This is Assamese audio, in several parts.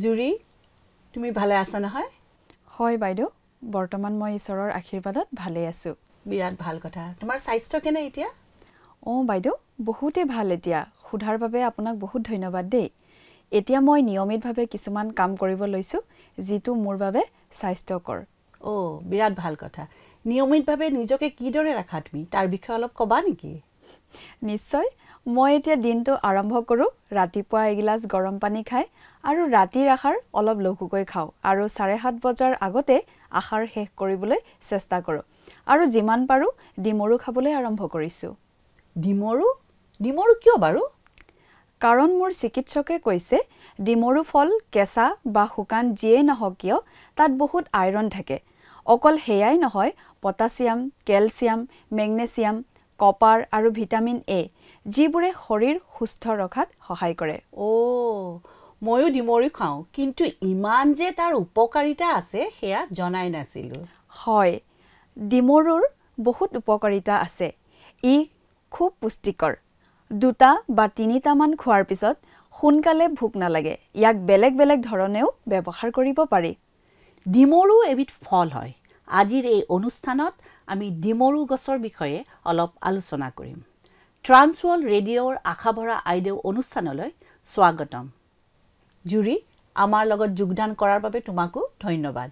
জুৰি তুমি ভালে আছা নহয় হয় বাইদেউ বৰ্তমান মই ঈশ্বৰৰ আশীৰ্বাদত ভালে আছো বিৰাট ভাল কথা তোমাৰ স্বাস্থ্য কেনে এতিয়া বাইদেউ বহুতে ভাল এতিয়া খুধাৰ বাবে আপোনাক বহুত ধন্যবাদ দেই এতিয়া মই নিয়মিতভাৱে কিছুমান কাম কৰিব লৈছো যিটো মোৰ বাবে স্বাস্থ্যকৰ বিৰাট ভাল কথা নিয়মিতভাৱে নিজকে কিদৰে ৰাখা তুমি তাৰ বিষয়ে অলপ কবা নেকি নিশ্চয় মই এতিয়া দিনটো আৰম্ভ কৰো ৰাতিপুৱা এগিলাস গৰম পানী খাই আৰু ৰাতিৰ আহাৰ অলপ লঘুকৈ খাও আৰু 7:30 বজাৰ আগতে আহাৰ শেষ কৰিবলৈ চেষ্টা কৰো আৰু যিমান পাৰো ডিমৰু খাবলৈ আৰম্ভ কৰিছো ডিমৰু কিয় বাৰু কাৰণ মোৰ চিকিৎসকে কৈছে ডিমৰু ফল কেঁচা বা শুকান যিয়ে নহওক কিয় তাত বহুত আইৰণ থাকে অকল হেয়াই নহয় পটাছিয়াম কেলছিয়াম মেগনেছিয়াম কপাৰ আৰু ভিটামিন এ যিবোৰে শৰীৰ সুস্থ ৰখাত সহায় কৰে ময়ো ডিমৰু খাওঁ কিন্তু ইমান যে তাৰ উপকাৰিতা আছে সেয়া জনাই নাছিলো হয় ডিমৰুৰ বহুত উপকাৰিতা আছে ই খুব পুষ্টিকৰ 2টা বা 3টা মান খোৱাৰ পিছত সোনকালে ভোক নালাগে ইয়াক বেলেগ বেলেগ ধৰণেও ব্যৱহাৰ কৰিব পাৰি ডিমৰু এবিধ ফল হয় আজিৰ এই অনুষ্ঠানত আমি ডিমৰু গছৰ বিষয়ে অলপ আলোচনা কৰিম ট্ৰান্সৱৰ্ল্ড ৰেডিঅ'ৰ আশাভৰা আইদেউ অনুষ্ঠানলৈ স্বাগতম জুৰি আমাৰ লগত যোগদান কৰাৰ বাবে তোমাকো ধন্যবাদ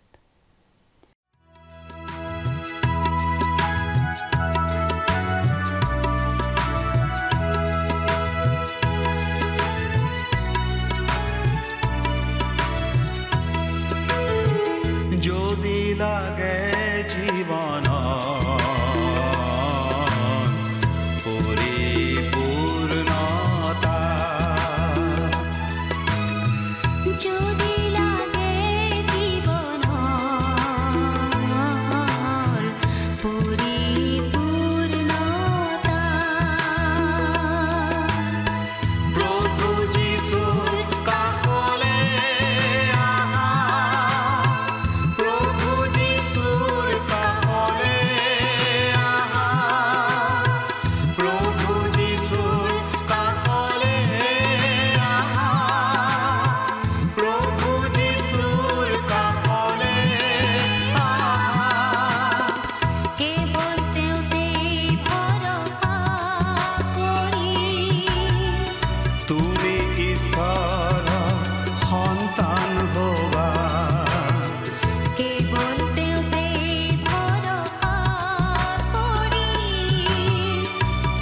যদি লাগে জীবন পরিপূর্ণতা যদি লাগে জীবন পরিপূর্ণতা প্রভু যিশুর কাকলে আহা প্রভু যিশুর কাকলে আহা প্রভু যিশুর কাকলে আহা প্রভু যিশুর কাকলে আহা কেবল তেওতে ভরসা করি তুমি ঈশ্বর সন্তান হবা কেবল তেওতে ভরসা করি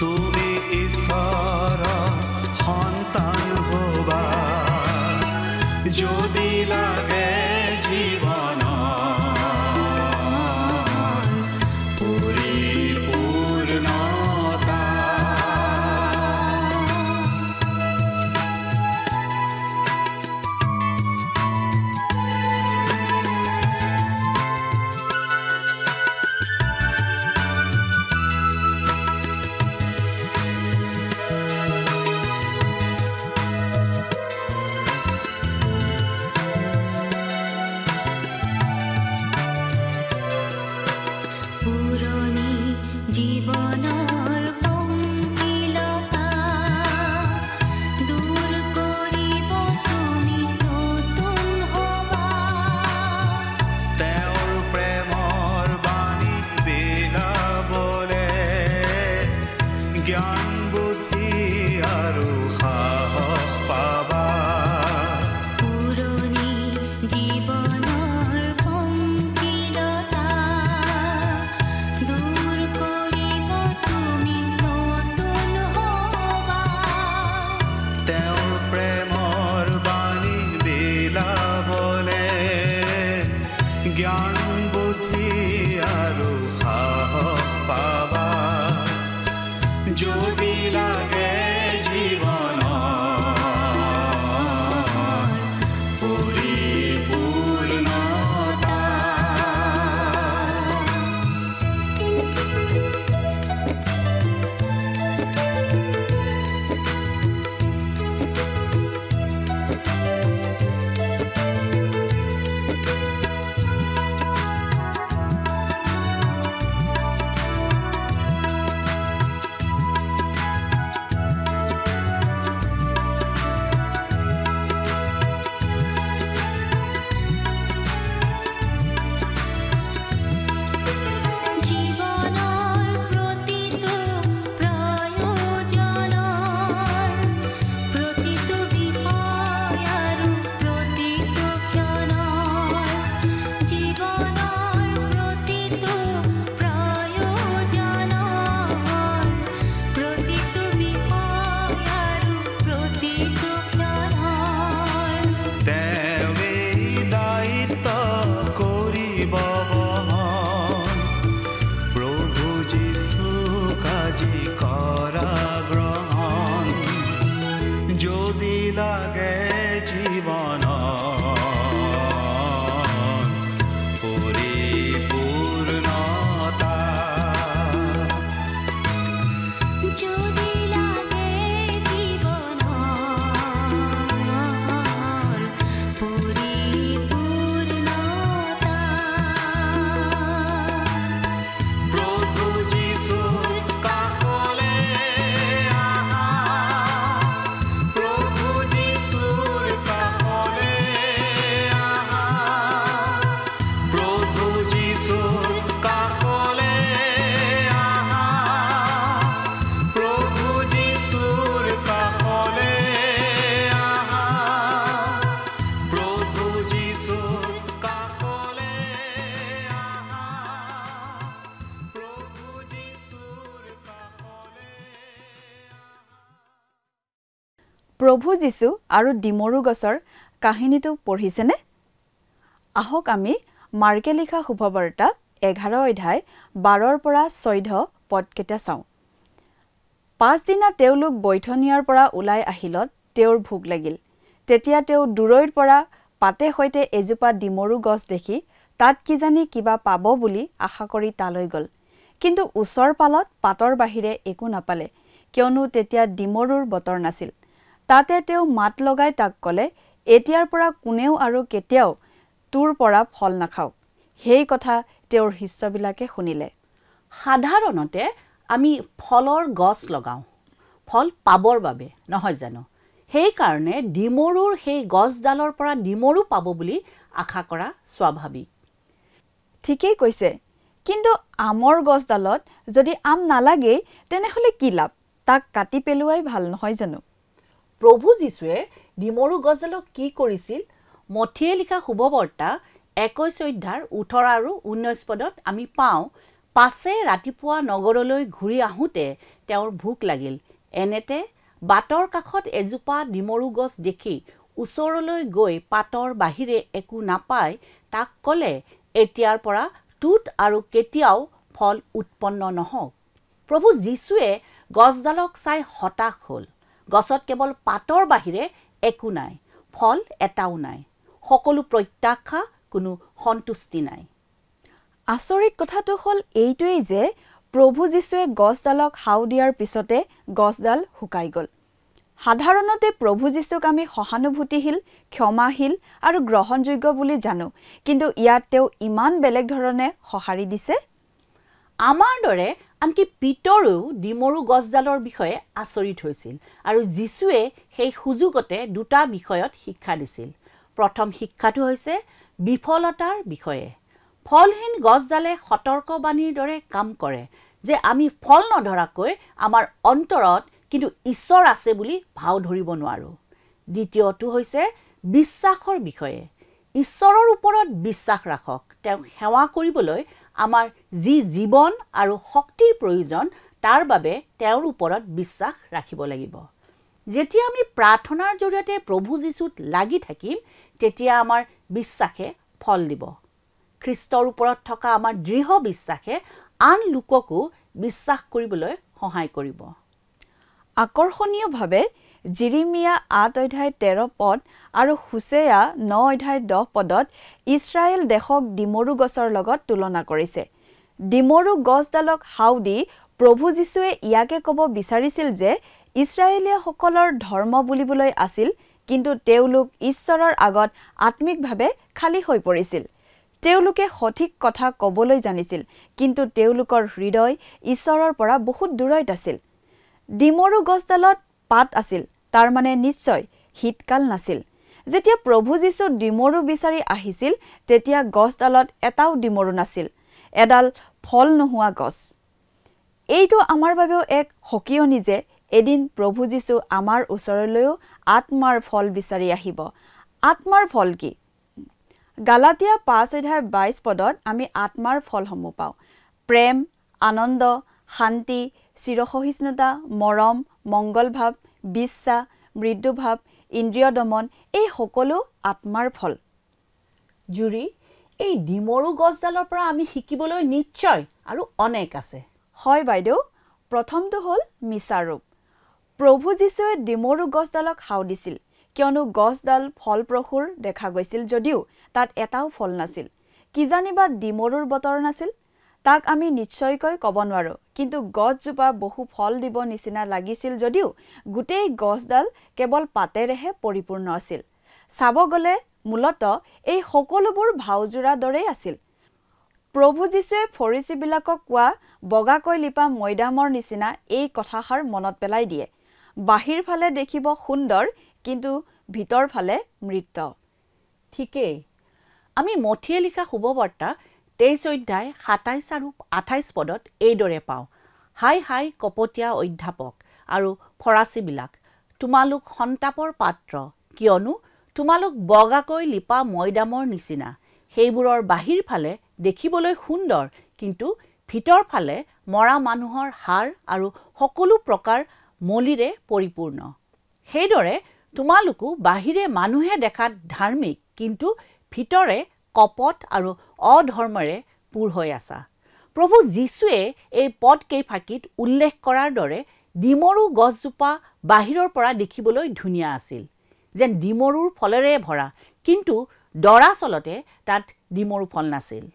তুমি ঈশ্বর সন্তান হবা যদি লাগে জীবন পরিপূর্ণতা পুৰণি জীৱনৰ পংকিলতা দূৰ কৰিব তুমি নতুন হবা তেওঁৰ প্ৰেমৰ বাণী বিলাবলে জ্ঞান বুদ্ধি আৰু সাহস পাবা পুৰণি জীৱনৰ পংকিলতা দূৰ কৰিব তুমি নতুন হবা তেওঁৰ প্ৰেমৰ বাণী বিলাবলে জ্ঞান বুদ্ধি আৰু সাহস পাবা যদি লাগে জীৱন পৰিপূৰ্ণতা প্ৰভু যীশু আৰু ডিমৰু গছৰ কাহিনীটো পঢ়িছেনে? আহক আমি মাৰ্কে লিখা শুভবাৰ্তা 11 অধ্যায় 12 পৰা 14 পদকেইটা চাওঁ। 5 দিনা তেওঁলোক বৈঠনিয়াৰ পৰা ওলাই আহিলত তেওঁৰ ভোক লাগিল। তেতিয়া তেওঁ দূৰৈৰ পৰা পাতে সৈতে এজোপা ডিমৰু গছ দেখি তাত কিজানি কিবা পাব বুলি আশা কৰি তালৈ গ'ল। কিন্তু ওচৰ পালত পাতৰ বাহিৰে একো নাপালে, কিয়নো তেতিয়া ডিমৰুৰ বতৰ নাছিল। তাতে তেওঁ মাত লগাই তাক ক'লে, এতিয়াৰ পৰা কোনেও আৰু কেতিয়াও তোৰ পৰা ফল নাখাওক। সেই কথা তেওঁৰ শিষ্যবিলাকে শুনিলে। সাধাৰণতে আমি ফলৰ গছ লগাওঁ ফল পাবৰ বাবে, নহয় জানো? সেইকাৰণে ডিমৰুৰ সেই গছডালৰ পৰা ডিমৰু পাব বুলি আশা কৰা স্বাভাৱিক। ঠিকেই কৈছে, কিন্তু আমৰ গছডালত যদি আম নালাগেই তেনেহ'লে কি লাভ? তাক কাটি পেলোৱাই ভাল, নহয় জানো? প্ৰভু যীশুৱে ডিমৰু গছডালক কি কৰিছিল? মথিয়ে লিখা শুভবাৰ্তা 21 অধ্যায়ৰ 18 আৰু 19 পদত আমি পাওঁ, পাছে ৰাতিপুৱা নগৰলৈ ঘূৰি আহোঁতে তেওঁৰ ভোক লাগিল। এনেতে বাটৰ কাষত এজোপা ডিমৰু গছ দেখি ওচৰলৈ গৈ পাতৰ বাহিৰে একো নাপাই তাক ক'লে, এতিয়াৰ পৰা তোত আৰু কেতিয়াও ফল উৎপন্ন নহওক। প্ৰভু যীশুৱে গছডালক চাই হতাশ হ'ল। গছত কেৱল পাতৰ বাহিৰে একো নাই, ফল এটাও নাই, সকলো প্ৰত্যাশা, কোনো সন্তুষ্টি নাই। আচৰিত কথাটো হ'ল এইটোৱেই যে প্ৰভু যীশুৱে গছডালক হাও দিয়াৰ পিছতে গছডাল শুকাই গ'ল। সাধাৰণতে প্ৰভু যীশুক আমি সহানুভূতিশীল, ক্ষমাশীল আৰু গ্ৰহণযোগ্য বুলি জানো, কিন্তু ইয়াত তেওঁ ইমান বেলেগ ধৰণে সঁহাৰি দিছে। আমাৰ দৰে আনকি পিতৰেও ডিমৰু গছডালৰ বিষয়ে আচৰিত হৈছিল, আৰু যীশুৱে সেই সুযোগতে দুটা বিষয়ত শিক্ষা দিছিল। প্ৰথম শিক্ষাটো হৈছে বিফলতাৰ বিষয়ে। ফলহীন গছডালে সতৰ্কবাণীৰ দৰে কাম কৰে যে আমি ফল নধৰাকৈ আমাৰ অন্তৰত কিন্তু ঈশ্বৰ আছে বুলি ভাও ধৰিব নোৱাৰোঁ। দ্বিতীয়টো হৈছে বিশ্বাসৰ বিষয়ে। ঈশ্বৰৰ ওপৰত বিশ্বাস ৰাখক। তেওঁক সেৱা কৰিবলৈ আমাৰ যি জীৱন আৰু শক্তিৰ প্ৰয়োজন, তাৰ বাবে তেওঁৰ ওপৰত বিশ্বাস ৰাখিব লাগিব। যেতিয়া আমি প্ৰাৰ্থনাৰ জৰিয়তে প্ৰভু যীশুত লাগি থাকিম, তেতিয়া আমাৰ বিশ্বাসে ফল দিব। খ্ৰীষ্টৰ ওপৰত থকা আমাৰ দৃঢ় বিশ্বাসে আন লোককো বিশ্বাস কৰিবলৈ সহায় কৰিব। আকৰ্ষণীয়ভাৱে জিৰিমিয়া 8 অধ্যায় 13 পদ আৰু হোছেয়া 9 অধ্যায় 10 পদত ইছৰাইল দেশক ডিমৰু গছৰ লগত তুলনা কৰিছে। ডিমৰু গছডালক হাও দি প্ৰভু যীশুৱে ইয়াকে ক'ব বিচাৰিছিল যে ইছৰাইলীয়াসকলৰ ধৰ্ম বুলিবলৈ আছিল, কিন্তু তেওঁলোক ঈশ্বৰৰ আগত আত্মিকভাৱে খালী হৈ পৰিছিল। তেওঁলোকে সঠিক কথা ক'বলৈ জানিছিল, কিন্তু তেওঁলোকৰ হৃদয় ঈশ্বৰৰ পৰা বহুত দূৰৈত আছিল। ডিমৰু গছডালত পাত আছিল, তাৰ মানে নিশ্চয় শীতকাল নাছিল। যেতিয়া প্ৰভু যীশু ডিমৰু বিচাৰি আহিছিল, তেতিয়া গছডালত এটাও ডিমৰু নাছিল, এডাল ফল নোহোৱা গছ। এইটো আমাৰ বাবেও এক সকিয়নি যে এদিন প্ৰভু যীশু আমাৰ ওচৰলৈও আত্মাৰ ফল বিচাৰি আহিব। আত্মাৰ ফল কি? গালাতিয়া 5 অধ্যায় 22 পদত আমি আত্মাৰ ফলসমূহ পাওঁ। প্ৰেম, আনন্দ, শান্তি, চিৰসহিষ্ণুতা, মৰম, মংগলভাৱ, বিশ্বাস, মৃদুভাৱ, ইন্দ্ৰিয় দমন, এই সকলো আত্মাৰ ফল। জুৰি, এই ডিমৰু গছডালৰ পৰা আমি শিকিবলৈ নিশ্চয় আৰু অনেক আছে। হয় বাইদেউ, প্ৰথমটো হ'ল মিছাৰূপ। প্ৰভু যীশুৱে ডিমৰু গছডালক হাও দিছিল, কিয়নো গছডাল ফলপ্ৰসূৰ দেখা গৈছিল যদিও তাত এটাও ফল নাছিল। কিজানিবা ডিমৰুৰ বতৰ নাছিল, তাক আমি নিশ্চয়কৈ ক'ব নোৱাৰোঁ, কিন্তু গছজোপা বহু ফল দিব নিচিনা লাগিছিল যদিও গোটেই গছডাল কেৱল পাতেৰেহে পৰিপূৰ্ণ আছিল। চাব গ'লে মূলতঃ এই সকলোবোৰ ভাওজোৰা দৰেই আছিল। প্ৰভু যীশুৱে ফৰিচীবিলাকক কোৱা বগাকৈ লিপা মৈদামৰ নিচিনা এই কথাষাৰ মনত পেলাই দিয়ে। বাহিৰ ফালে দেখিব সুন্দৰ, কিন্তু ভিতৰ ফালে মৃত। ঠিকেই। আমি মথিয়ে লিখা শুভবাৰ্তা 23 অধ্যায় 27 আৰু 28 পদত এইদৰে পাওঁ, হাই হাই কপটীয়া অধ্যাপক আৰু ফৰাচীবিলাক, তোমালোক সন্তাপৰ পাত্ৰ, কিয়নো তোমালোক বগাকৈ লিপা মৈদামৰ নিচিনা। সেইবোৰৰ বাহিৰ ফালে দেখিবলৈ সুন্দৰ, কিন্তু ভিতৰ ফালে মৰা মানুহৰ হাড় আৰু সকলো প্ৰকাৰ মলিৰে পৰিপূৰ্ণ। সেইদৰে তোমালোকো বাহিৰে মানুহে দেখাত ধাৰ্মিক কিন্তু ভিতৰে কপট আৰু অধৰ্মৰে পূৰ হৈ আছা। প্ৰভু যীশুৱে এই পদকেইফাঁকিত উল্লেখ কৰাৰ দৰে ডিমৰু গছজোপা বাহিৰৰ পৰা দেখিবলৈ ধুনীয়া আছিল, যেন ডিমৰুৰ ফলেৰে ভৰা, কিন্তু দৰাচলতে তাত ডিমৰু ফল নাছিল।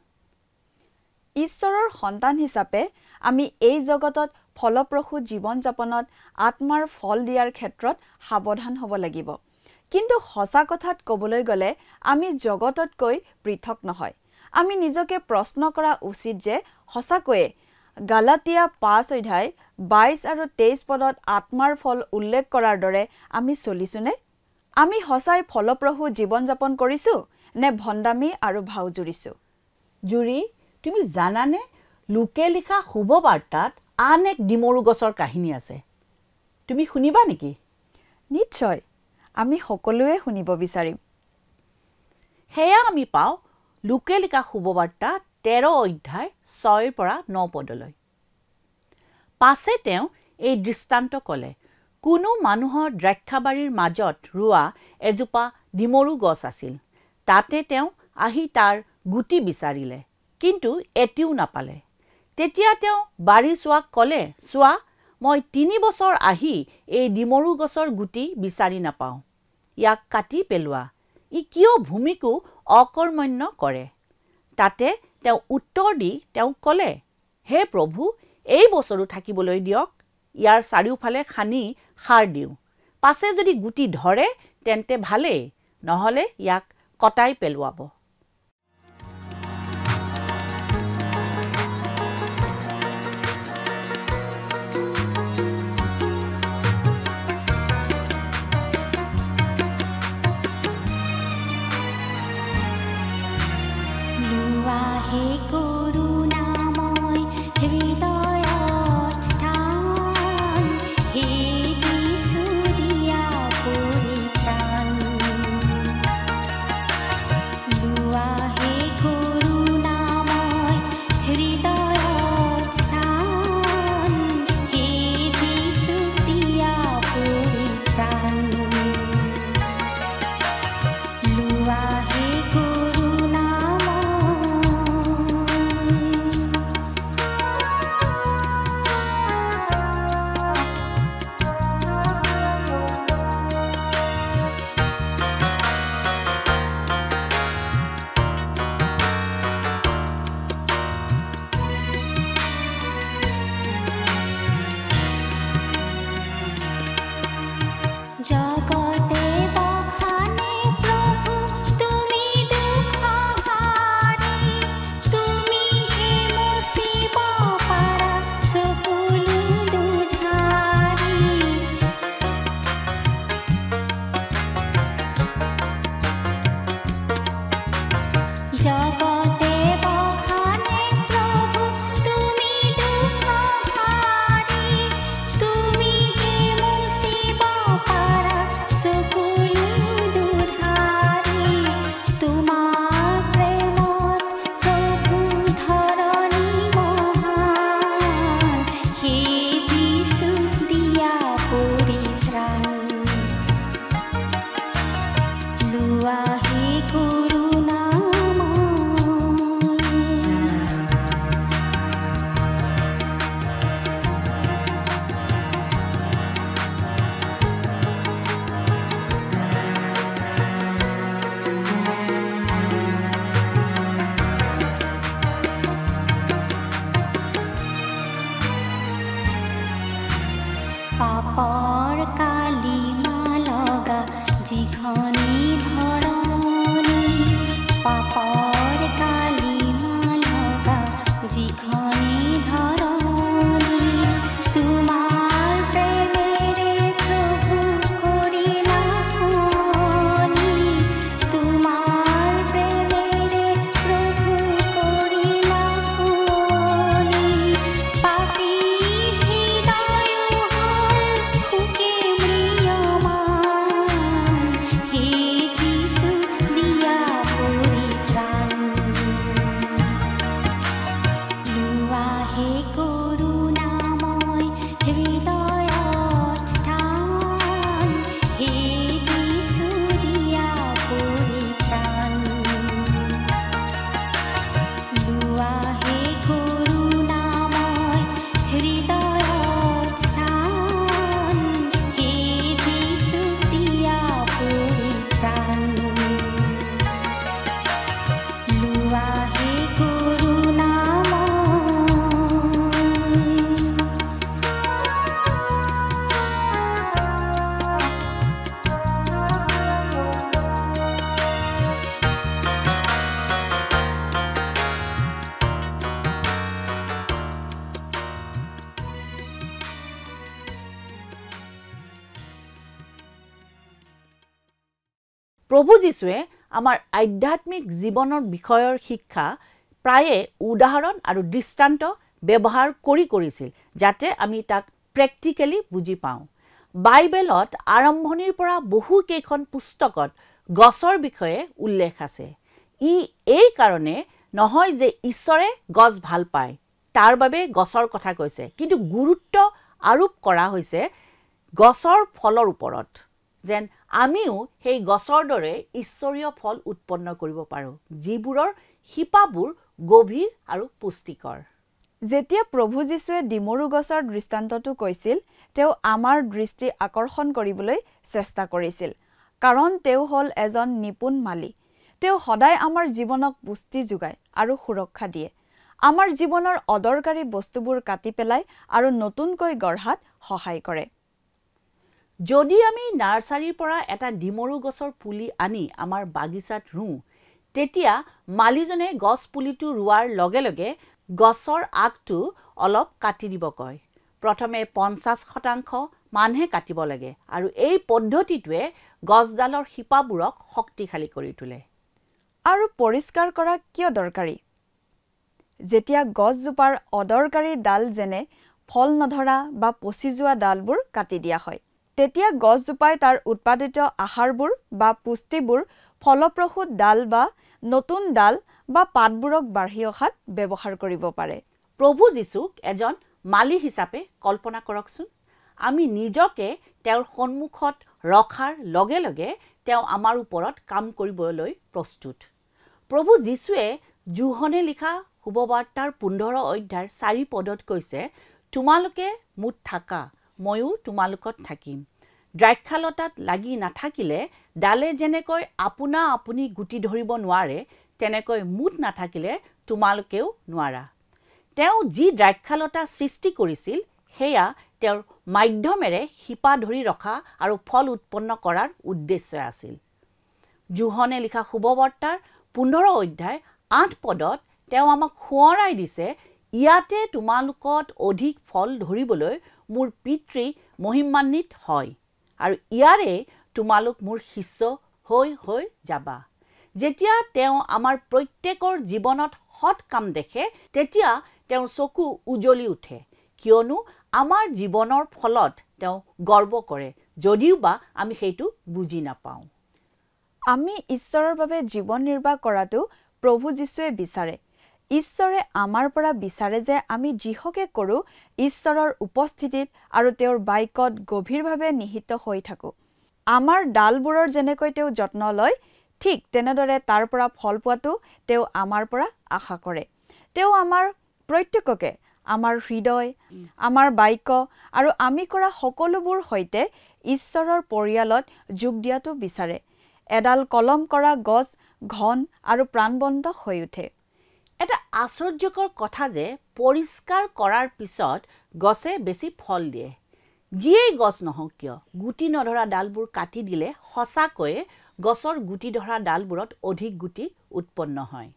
ঈশ্বৰৰ সন্তান হিচাপে আমি এই জগতত ফলপ্ৰসূ জীৱন যাপনত আত্মাৰ ফল দিয়াৰ ক্ষেত্ৰত সাৱধান হ'ব লাগিব। কিন্তু সঁচা কথাত ক'বলৈ গ'লে আমি জগততকৈ পৃথক নহয়। আমি নিজকে প্ৰশ্ন কৰা উচিত যে সঁচাকৈয়ে গালাতিয়া 5:22 আৰু 23 পদত আত্মাৰ ফল উল্লেখ কৰাৰ দৰে আমি চলিছোনে? আমি সঁচাই ফলপ্ৰসূ জীৱন যাপন কৰিছোঁ নে ভণ্ডামী আৰু ভাও জুৰিছোঁ? জুৰি, তুমি জানানে লোকে লিখা শুভবাৰ্তাত আন এক ডিমৰু গছৰ কাহিনী আছে? তুমি শুনিবা নেকি? নিশ্চয়, আমি সকলোৱে শুনিব বিচাৰিম। সেয়া আমি পাওঁ লোকে লিখা শুভবাৰ্তা 13:6-9 পদলৈ। পাছে তেওঁ এই দৃষ্টান্ত ক'লে, কোনো মানুহৰ দ্ৰাক্ষাবাৰীৰ মাজত ৰোৱা এজোপা ডিমৰু গছ আছিল। তাতে তেওঁ আহি তাৰ গুটি বিচাৰিলে, কিন্তু এটিও নাপালে। তেতিয়া তেওঁ বাৰী চোৱাক ক'লে, চোৱা, মই 3 বছৰ আহি এই ডিমৰু গছৰ গুটি বিচাৰি নাপাওঁ। ইয়াক কাটি পেলোৱা, ই কিয় ভূমিকো অকৰ্মণ্য কৰে? তাতে তেওঁ উত্তৰ দি তেওঁক ক'লে, হে প্ৰভু, এই বছৰো থাকিবলৈ দিয়ক। ইয়াৰ চাৰিওফালে খানি সাৰ দিওঁ। পাছে যদি গুটি ধৰে তেন্তে ভালেই, নহ'লে ইয়াক কটাই পেলোৱাব। হে কৰুণাময় হৃদয়ত স্থান, হে যিশু দিয়া পৰিত্ৰাণ। লোৱা হে কৰুণাময় হৃদয়ত স্থান, হে যিশু দিয়া পৰিত্ৰাণ। লোৱা হে জগতে বখানে প্ৰভু তুমি দুখহাৰী, তুমি হে মুচিব পাৰা সকলো দুধাৰী। জগতে বখানে প্ৰভু তুমি দুখহাৰী, তুমি হে মুচিব পাৰা সকলো দুধাৰী। তোমাৰ প্ৰেমত প্ৰভু ধৰণী মহান, হে যিশু দিয়া পৰিত্ৰাণ। লোৱা হে কৰুণাময় প্ৰভু যীশুৱে আমাৰ আধ্যাত্মিক জীৱনৰ বিষয়ৰ শিক্ষা প্ৰায়ে উদাহৰণ আৰু দৃষ্টান্ত ব্যৱহাৰ কৰিছিল যাতে আমি তাক প্ৰেক্টিকেলি বুজি পাওঁ বাইবেলত আৰম্ভণিৰ পৰা বহু কেইখন পুস্তকত গছৰ বিষয়ে উল্লেখ আছে এই কাৰণে নহয় যে ঈশ্বৰে গছ ভাল পায় তাৰ বাবে গছৰ কথা কৈছে কিন্তু গুৰুত্ব আৰোপ কৰা হৈছে গছৰ ফলৰ ওপৰত যেন আমিও সেই গছৰ দৰে ঈশ্বৰীয় ফল উৎপন্ন কৰিব পাৰোঁ যিবোৰৰ শিপাবোৰ গভীৰ আৰু পুষ্টিকৰ যেতিয়া প্ৰভু যীশুৱে ডিমৰু গছৰ দৃষ্টান্তটো কৈছিল তেওঁ আমাৰ দৃষ্টি আকৰ্ষণ কৰিবলৈ চেষ্টা কৰিছিল কাৰণ তেওঁ হ'ল এজন নিপুণ মালি তেওঁ সদায় আমাৰ জীৱনক পুষ্টি যোগায় আৰু সুৰক্ষা দিয়ে আমাৰ জীৱনৰ অদৰকাৰী বস্তুবোৰ কাটি পেলাই আৰু নতুনকৈ গঢ়াত সহায় কৰে যদি আমি নাৰ্সাৰীৰ পৰা এটা ডিমৰু গছৰ পুলি আনি আমাৰ বাগিচাত ৰুওঁ তেতিয়া মালিজনে গছ পুলিটো ৰুৱাৰ লগে লগে গছৰ আগটো অলপ কাটি দিব কয় প্ৰথমে 50% মানহে কাটিব লাগে আৰু এই পদ্ধতিটোৱে গছডালৰ শিপাবোৰক শক্তিশালী কৰি তোলে আৰু পৰিষ্কাৰ কৰা কিয় দৰকাৰী যেতিয়া গছজোপাৰ অদৰকাৰী ডাল যেনে ফল নধৰা বা পচি যোৱা ডালবোৰ কাটি দিয়া হয় তেতিয়া গছজোপাই তাৰ উৎপাদিত আহাৰবোৰ বা পুষ্টিবোৰ ফলপ্ৰসূ ডাল বা নতুন ডাল বা পাতবোৰক বাঢ়ি অহাত ব্যৱহাৰ কৰিব পাৰে প্ৰভু যীশুক এজন মালি হিচাপে কল্পনা কৰকচোন আমি নিজকে তেওঁৰ সন্মুখত ৰখাৰ লগে লগে তেওঁ আমাৰ ওপৰত কাম কৰিবলৈ প্ৰস্তুত প্ৰভু যীশুৱে যোহনে লিখা শুভবাৰ্তাৰ 15 অধ্যায়ৰ 4 পদত কৈছে তোমালোকে মুঠ থাকা ময়ো তোমালোকত থাকিম দ্ৰাক্ষালতাত লাগি নাথাকিলে ডালে যেনেকৈ আপোনা আপুনি গুটি ধৰিব নোৱাৰে তেনেকৈ মুঠ নাথাকিলে তোমালোকেও নোৱাৰা তেওঁ যি দ্ৰাক্ষালতা সৃষ্টি কৰিছিল হেয়া তেওঁৰ মাধ্যমেৰে শিপা ধৰি ৰখা আৰু ফল উৎপন্ন কৰাৰ উদ্দেশ্য আছিল যোহনে লিখা শুভবাৰ্তাৰ 15 অধ্যায় 8 পদত তেওঁ আমাক সোঁৱৰাই দিছে ইয়াতে তোমালোকত অধিক ফল ধৰিবলৈ মোৰ পিতৃ মহিমান্বিত হয় আৰু ইয়াৰে তোমালোক মোৰ শিষ্য হৈ যাবা যেতিয়া তেওঁ আমাৰ প্ৰত্যেকৰ জীৱনত সৎ কাম দেখে তেতিয়া তেওঁৰ চকু উজ্বলি উঠে কিয়নো আমাৰ জীৱনৰ ফলত তেওঁ গৰ্ব কৰে যদিও বা আমি সেইটো বুজি নাপাওঁ আমি ঈশ্বৰৰ বাবে জীৱন নিৰ্বাহ কৰাটো প্ৰভু যীশুৱে বিচাৰে ঈশ্বৰে আমাৰ পৰা বিচাৰে যে আমি যিহকে কৰোঁ ঈশ্বৰৰ উপস্থিতিত আৰু তেওঁৰ বাক্যত গভীৰভাৱে নিহিত হৈ থাকোঁ আমাৰ ডালবোৰৰ যেনেকৈ তেওঁ যত্ন লয় ঠিক তেনেদৰে তাৰ পৰা ফল পোৱাটো তেওঁ আমাৰ পৰা আশা কৰে তেওঁ আমাৰ প্ৰত্যেককে আমাৰ হৃদয় আমাৰ বাক্য আৰু আমি কৰা সকলোবোৰ সৈতে ঈশ্বৰৰ পৰিয়ালত যোগ দিয়াটো বিচাৰে এডাল কলম কৰা গছ ঘন আৰু প্ৰাণবন্ত হৈ উঠে এটা আশ্চৰ্যকৰ কথা যে পৰিষ্কাৰ কৰাৰ পিছত গছে বেছি ফল দিয়ে যিয়েই গছ নহওক কিয় গুটি নধৰা ডালবোৰ কাটি দিলে সঁচাকৈয়ে গছৰ গুটি ধৰা ডালবোৰত অধিক গুটি উৎপন্ন হয়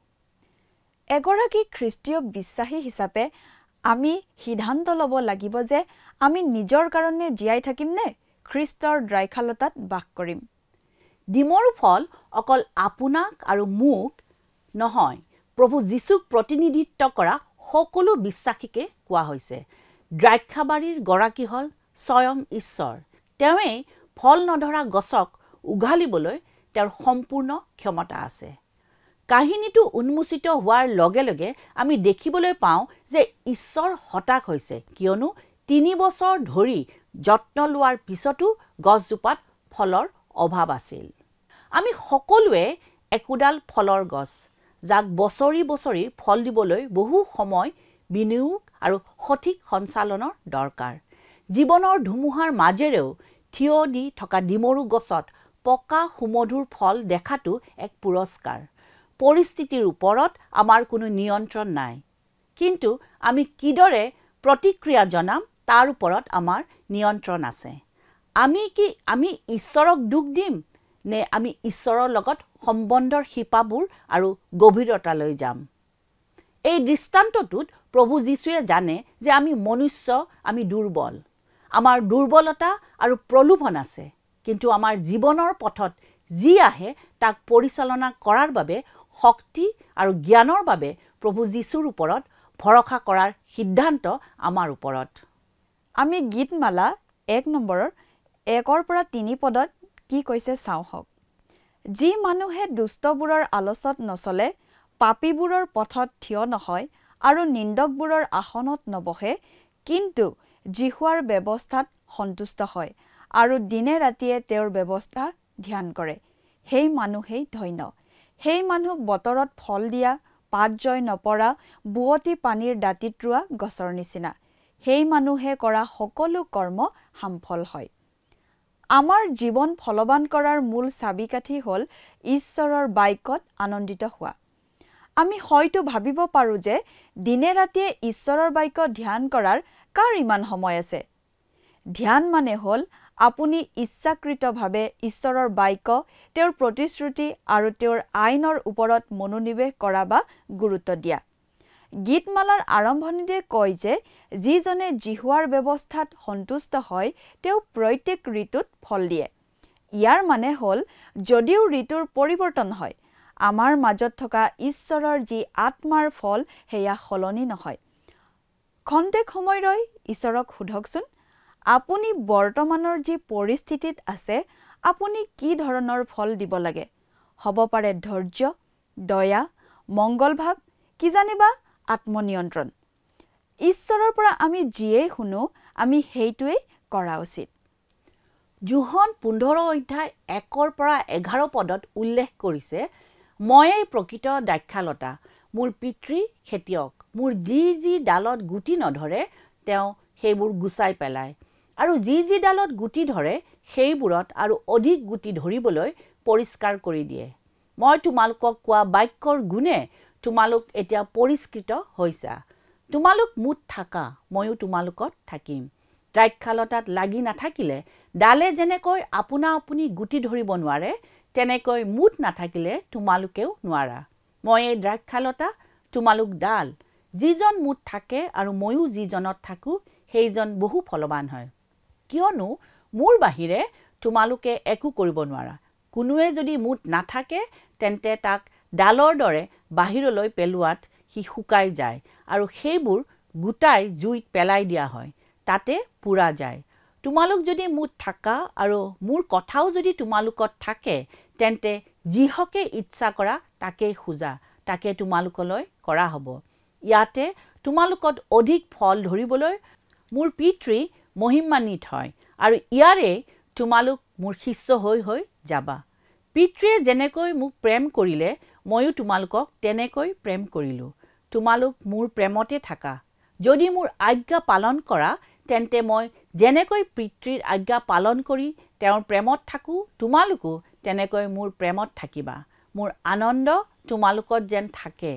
এগৰাকী খ্ৰীষ্টীয় বিশ্বাসী হিচাপে আমি সিদ্ধান্ত ল'ব লাগিব যে আমি নিজৰ কাৰণে জীয়াই থাকিম নে খ্ৰীষ্টৰ দ্ৰাক্ষালতাত বাস কৰিম ডিমৰু ফল অকল আপোনাক আৰু মোক নহয় প্ৰভু যীশুক প্ৰতিনিধিত্ব কৰা সকলো বিশ্বাসীকে কোৱা হৈছে দ্ৰাক্ষাবাৰীৰ গৰাকী হ'ল স্বয়ং ঈশ্বৰ তেওঁৱে ফল নধৰা গছক উঘালিবলৈ তেওঁৰ সম্পূৰ্ণ ক্ষমতা আছে কাহিনীটো উন্মোচিত হোৱাৰ লগে লগে আমি দেখিবলৈ পাওঁ যে ঈশ্বৰ হতাশ হৈছে কিয়নো 3 বছৰ ধৰি যত্ন লোৱাৰ পিছতো গছজোপাত ফলৰ অভাৱ আছিল আমি সকলোৱে একোডাল ফলৰ গছ যাক বছৰি বছৰি ফল দিবলৈ বহু সময় বিনিয়োগ আৰু সঠিক সঞ্চালনৰ দৰকাৰ জীৱনৰ ধুমুহাৰ মাজেৰেও থিয় দি থকা ডিমৰু গছত পকা সুমধুৰ ফল দেখাটো এক পুৰস্কাৰ পৰিস্থিতিৰ ওপৰত আমাৰ কোনো নিয়ন্ত্ৰণ নাই কিন্তু আমি কিদৰে প্ৰতিক্ৰিয়া জনাম তাৰ ওপৰত আমাৰ নিয়ন্ত্ৰণ আছে আমি ঈশ্বৰক দুখ দিম নে আমি ঈশ্বৰৰ লগত সম্বন্ধৰ শিপাবোৰ আৰু গভীৰতালৈ যাম এই দৃষ্টান্তটোত প্ৰভু যীশুৱে জানে যে আমি মনুষ্য আমি দুৰ্বল আমাৰ দুৰ্বলতা আৰু প্ৰলোভন আছে কিন্তু আমাৰ জীৱনৰ পথত যি আহে তাক পৰিচালনা কৰাৰ বাবে শক্তি আৰু জ্ঞানৰ বাবে প্ৰভু যীশুৰ ওপৰত ভৰসা কৰাৰ সিদ্ধান্ত আমাৰ ওপৰত। আমি গীতমালা 1 নম্বৰৰ 1 পৰা 3 পদত কি কৈছে চাওঁ হওক। যি মানুহে দুষ্টবোৰৰ আলোচত নচলে, পাপীবোৰৰ পথত থিয় নহয় আৰু নিন্দকবোৰৰ আসনত নবহে, কিন্তু জিহুৱাৰ ব্যৱস্থাত সন্তুষ্ট হয় আৰু দিনে ৰাতিয়ে তেওঁৰ ব্যৱস্থা ধ্যান কৰে, সেই মানুহেই ধন্য। সেই মানুহ বতৰত ফল দিয়া, পাত জয় নপৰা, বুৱতী পানীৰ দাঁতিত ৰোৱা গছৰ নিচিনা। সেই মানুহে কৰা সকলো কৰ্ম সামফল হয়। আমাৰ জীৱন ফলৱান কৰাৰ মূল চাবিকাঠি হ'ল ঈশ্বৰৰ বাক্যত আনন্দিত হোৱা। আমি হয়তো ভাবিব পাৰোঁ যে দিনে ৰাতিয়ে ঈশ্বৰৰ বাক্য ধ্যান কৰাৰ কাৰ ইমান সময় আছে। ধ্যান মানে হ'ল আপুনি ইচ্ছাকৃতভাৱে ঈশ্বৰৰ বাক্য, তেওঁৰ প্ৰতিশ্ৰুতি আৰু তেওঁৰ আইনৰ ওপৰত মনোনিৱেশ কৰা বা গুৰুত্ব দিয়া। গীতমালাৰ আৰম্ভণিতে কয় যে যিজনে জিহুৱাৰ ব্যৱস্থাত সন্তুষ্ট হয় তেওঁ প্ৰত্যেক ঋতুত ফল দিয়ে। ইয়াৰ মানে হ'ল যদিও ঋতুৰ পৰিৱৰ্তন হয়, আমাৰ মাজত থকা ঈশ্বৰৰ যি আত্মাৰ ফল সেয়া সলনি নহয়। খন্তেক সময় ৰৈ ঈশ্বৰক সোধকচোন, আপুনি বৰ্তমানৰ যি পৰিস্থিতিত আছে আপুনি কি ধৰণৰ ফল দিব লাগে। হ'ব পাৰে ধৈৰ্য, দয়া, মংগলভাৱ, কি জানিবা আত্মনিয়ন্ত্ৰণ। ঈশ্বৰৰ পৰা আমি যিয়েই শুনো আমি সেইটোৱেই কৰা উচিত। যোহন 15 অধ্যায় 1 পৰা 11 পদত উল্লেখ কৰিছে, ময়েই প্ৰকৃত দ্ৰাক্ষালতা, মোৰ পিতৃ খেতিয়ক। মোৰ যি যি ডালত গুটি নধৰে তেওঁ সেইবোৰ গুচাই পেলায়, আৰু যি যি ডালত গুটি ধৰে সেইবোৰত আৰু অধিক গুটি ধৰিবলৈ পৰিষ্কাৰ কৰি দিয়ে। মই তোমালোকক কোৱা বাক্যৰ গুণে তোমালোক এতিয়া পৰিষ্কৃত হৈছা। তোমালোক মুঠ থাকা, ময়ো তোমালোকত থাকিম। দ্ৰাক্ষালতাত লাগি নাথাকিলে ডালে যেনেকৈ আপোনা আপুনি গুটি ধৰিব নোৱাৰে, তেনেকৈ মুঠ নাথাকিলে তোমালোকেও নোৱাৰা। মই এই দ্ৰাক্ষালতা, তোমালোক ডাল। যিজন মুঠ থাকে আৰু ময়ো যিজনত থাকোঁ সেইজন বহু ফলৱান হয়, কিয়নো মোৰ বাহিৰে তোমালোকে একো কৰিব নোৱাৰা। কোনোৱে যদি মুঠ নাথাকে তেন্তে তাক ডালৰ দৰে বাহিৰলৈ পেলোৱাত সি শুকাই যায় আৰু সেইবোৰ গোটাই জুইত পেলাই দিয়া হয়, তাতে পুৰা যায়। তোমালোক যদি মুঠ থাকা আৰু মোৰ কথাও যদি তোমালোকত থাকে, তেন্তে যিহকে ইচ্ছা কৰা তাকেই খোজা, তাকে তোমালোকলৈ কৰা হ'ব। ইয়াতে তোমালোকত অধিক ফল ধৰিবলৈ মোৰ পিতৃ মহিমান্বিত হয়, আৰু ইয়াৰে তোমালোক মোৰ শিষ্য হৈ হৈ যাবা। পিতৃয়ে যেনেকৈ মোক প্ৰেম কৰিলে ময়ো তোমালোকক তেনেকৈ প্ৰেম কৰিলোঁ। তোমালোক মোৰ প্ৰেমতে থাকা। যদি মোৰ আজ্ঞা পালন কৰা তেন্তে মই যেনেকৈ পিতৃৰ আজ্ঞা পালন কৰি তেওঁৰ প্ৰেমত থাকোঁ, তোমালোকো তেনেকৈ মোৰ প্ৰেমত থাকিবা। মোৰ আনন্দ তোমালোকত যেন থাকে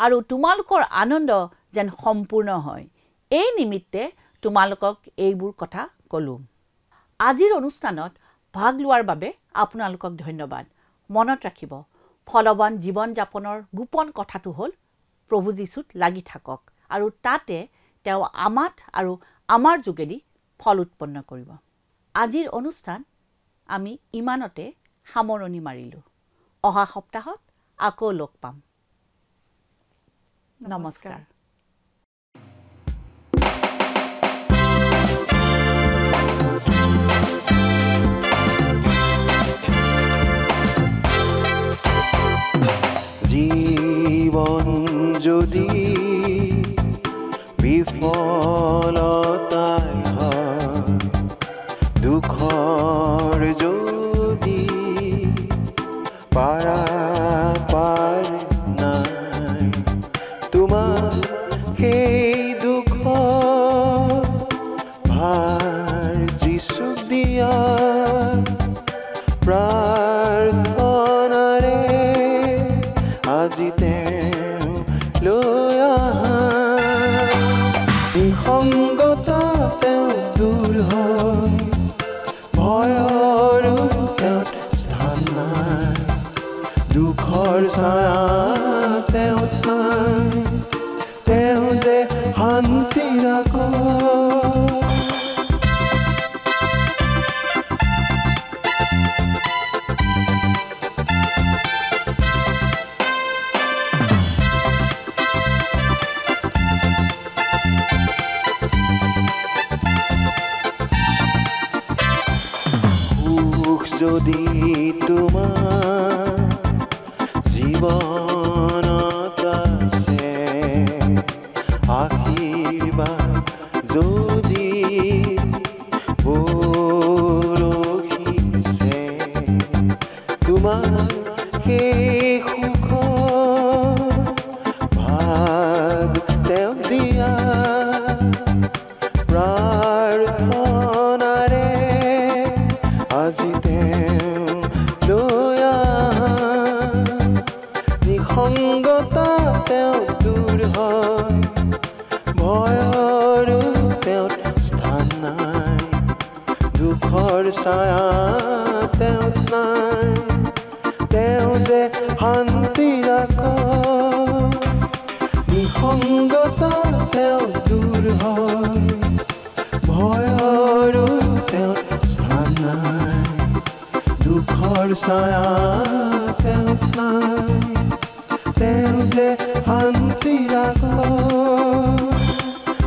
আৰু তোমালোকৰ আনন্দ যেন সম্পূৰ্ণ হয়, এই নিমিত্তে তোমালোকক এইবোৰ কথা ক'লোঁ। আজিৰ অনুষ্ঠানত ভাগ লোৱাৰ বাবে আপোনালোকক ধন্যবাদ। মনত ৰাখিব, ফলৱান জীৱন যাপনৰ গোপন কথাটো হ'ল প্ৰভু যীশুত লাগি থাকক, আৰু তাতে তেওঁ আমাত আৰু আমাৰ যোগেদি ফল উৎপন্ন কৰিব। আজিৰ অনুষ্ঠান আমি ইমানতে সামৰণি মাৰিলোঁ। অহা সপ্তাহত আকৌ লগ পাম। নমস্কাৰ। জীবন যদি বিফলতায় হয়, দুখৰ যদি পাৰাপাৰ নাই, তোমাৰ সেই দুখ ভাৰ যিচুক দিয়া প্ৰাৰ্থনাৰে আজি তেওঁ লৈ আহা। নিসংগতা তেওঁ দূৰ হয়, ভয়ৰ তেওঁত স্থান নাই, দুখৰ ছায়া তেওঁত নাই, তেওঁ যে শান্তি ৰাখক। যদি তোমাৰ জীৱনত আছে আশীৰ্বাদ যদি বৰষিছে তোমাৰ সেই সুখৰ ভাগ তেওঁক দিয়া প্ৰাৰ্থনাৰে আজি তেওঁ লৈ আহা নিসংগতা তেওঁ দূৰ হয় ভয়ৰো তেওঁ স্থান নাই দুখৰ ছায়া তেওঁ নাই তেওঁ যে শান্তিৰ আকাশ নিসংগতা তেওঁ দূৰ হয় ভয়ৰো তেওঁ স্থান নাই দুখৰ ছায়া তেওঁ নাই তেওঁ যে শান্তিৰ আকাশ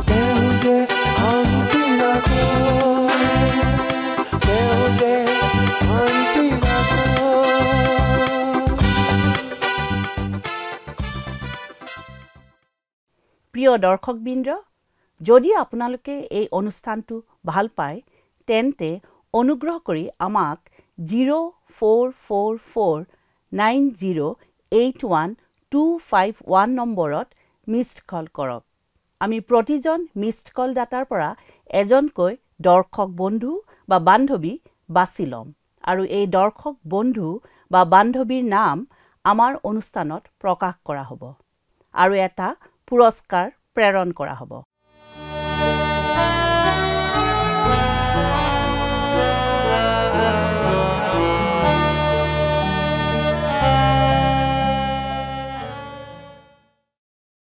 তেওঁ যে শান্তিৰ আকাশ তেওঁ যে শান্তিৰ আকাশ। প্ৰিয় দৰ্শকবৃন্দ, যদি আপোনালোকে এই অনুষ্ঠানটো ভাল পায় তেন্তে অনুগ্ৰহ কৰি আমাক 0444908151 নম্বৰত মিছড কল কৰক। আমি প্ৰতিজন মিছড কল দাতাৰ পৰা এজনকৈ দৰ্শক বন্ধু বা বান্ধৱী বাছি ল'ম আৰু এই দৰ্শক বন্ধু বা বান্ধৱীৰ নাম আমাৰ অনুষ্ঠানত প্ৰকাশ কৰা হ'ব আৰু এটা পুৰস্কাৰ প্ৰেৰণ কৰা হ'ব।